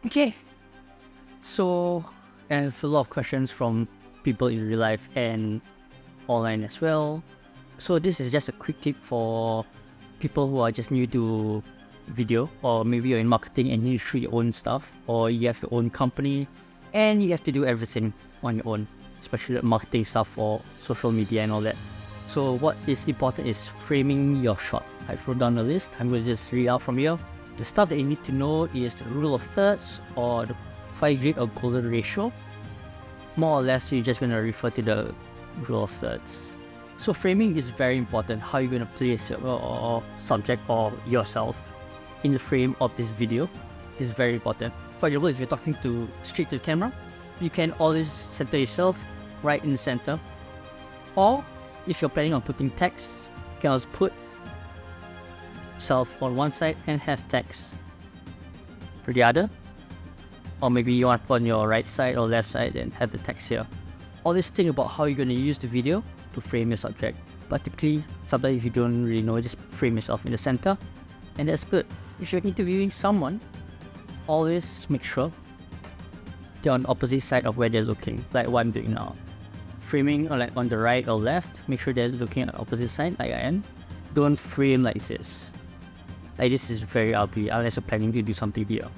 Okay, so I have a lot of questions from people in real life and online as well. So this is just a quick tip for people who are just new to video, or maybe you're in marketing and you shoot your own stuff, or you have your own company and you have to do everything on your own, especially marketing stuff for social media and all that. So what is important is framing your shot. I wrote down a list. I'm going to just read out from here. The stuff that you need to know is the rule of thirds or the 5 grid or golden ratio. More or less, you're just going to refer to the rule of thirds. So framing is very important. How you're going to place your subject or yourself in the frame of this video is very important. For example, if you're talking straight to the camera, you can always center yourself right in the center. Or if you're planning on putting text, you can also put self on one side and have text for the other. Or maybe you want to put on your right side or left side and have the text here. Always think about how you're going to use the video to frame your subject. But typically, sometimes if you don't really know, just frame yourself in the center, and that's good. If you're interviewing someone, always make sure they're on the opposite side of where they're looking, like what I'm doing now. Framing like on the right or left, make sure they're looking at the opposite side, like I am. Don't frame like this. Like this is very ugly unless you're planning to do something here.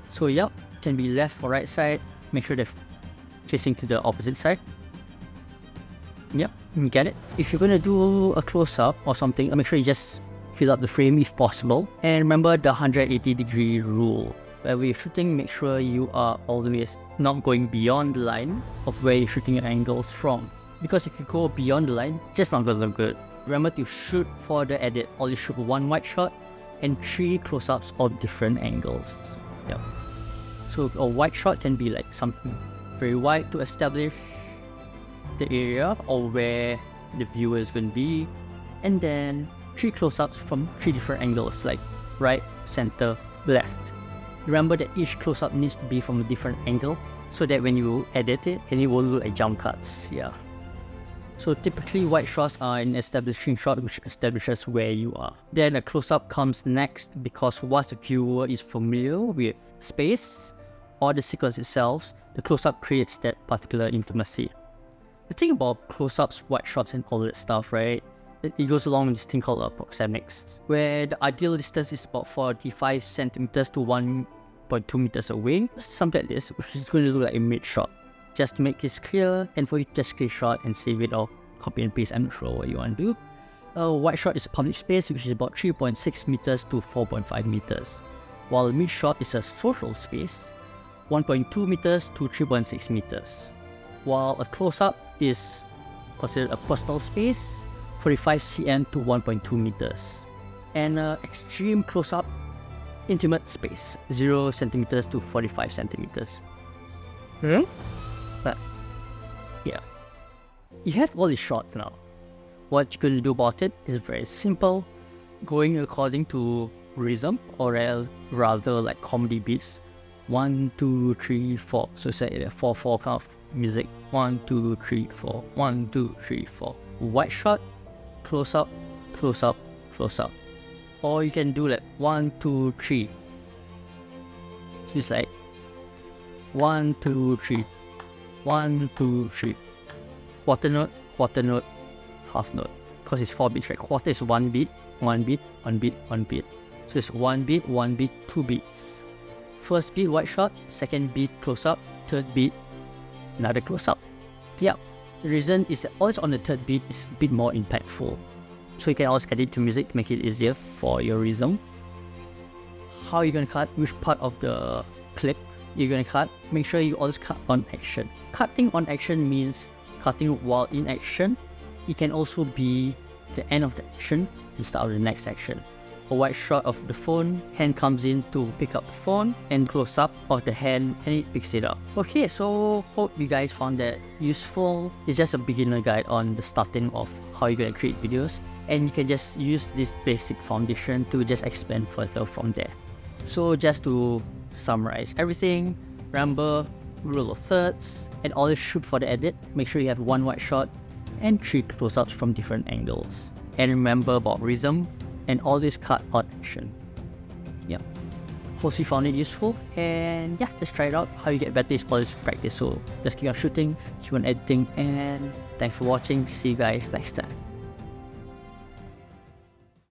So yep, can be left or right side. Make sure they're facing to the opposite side. Yep, you get it. If you're gonna do a close-up or something, make sure you just fill up the frame if possible. And remember the 180-degree rule. Where we're shooting, make sure you are always not going beyond the line of where you're shooting your angles from. Because if you go beyond the line, just not gonna look good. Remember to shoot for the edit. Always shoot one wide shot and 3 close-ups of different angles. Yep. So a wide shot can be like something very wide to establish the area or where the viewer is going to be, and then 3 close-ups from 3 different angles, like right, center, left. Remember that each close-up needs to be from a different angle so that when you edit it, and it won't look like jump cuts. Yeah. So typically wide shots are an establishing shot which establishes where you are. Then a close-up comes next, because once the viewer is familiar with space or the sequence itself, the close-up creates that particular intimacy. The thing about close-ups, wide shots and all that stuff, right? It goes along with this thing called proxemics, where the ideal distance is about 45 centimeters to 1.2 meters away. Something like this, which is going to look like a mid-shot. Just to make this clear, and for you to just screenshot and save it or copy and paste, I'm not sure what you want to do. A wide shot is a public space, which is about 3.6 meters to 4.5 meters. While a mid-shot is a social space, 1.2 meters to 3.6 meters. While a close-up is considered a personal space, 45 cm to 1.2 meters. And an extreme close-up, intimate space, 0 centimeters to 45 centimeters. But yeah, you have all these shots now. What you're going to do about it is very simple. Going according to rhythm, or rather like comedy beats. 1, 2, 3, 4. So it's like a 4/4 kind of music. 1, 2, 3, 4. 1, 2, 3, 4. Wide shot, close up, close up, close up. Or you can do like 1, 2, 3. So it's like 1, 2, 3. 1, 2, 3. Quarter note, half note. Because it's 4 beats, right? Quarter is 1 beat, 1 beat, 1 beat, 1 beat. So it's 1 beat, 1 beat, 2 beats. First beat, wide shot. Second beat, close up. Third beat, another close up. Yeah. The reason is that always on the third beat is a bit more impactful. So you can always edit to music to make it easier for your rhythm. How are you going to cut? Which part of the clip you're going to cut? Make sure you always cut on action. Cutting on action means cutting while in action. It can also be the end of the action and start of the next action. A wide shot of the phone, hand comes in to pick up the phone, and close up of the hand and it picks it up. Okay, so hope you guys found that useful. It's just a beginner guide on the starting of how you're going to create videos, and you can just use this basic foundation to just expand further from there. So just to summarize everything, remember rule of thirds, and always shoot for the edit. Make sure you have 1 wide shot and 3 close-ups from different angles. And remember about rhythm, and always cut on action. Yeah. hope you found it useful, and yeah, just try it out. How you get better is always practice. So just keep on shooting, keep on editing, and thanks for watching. See you guys next time.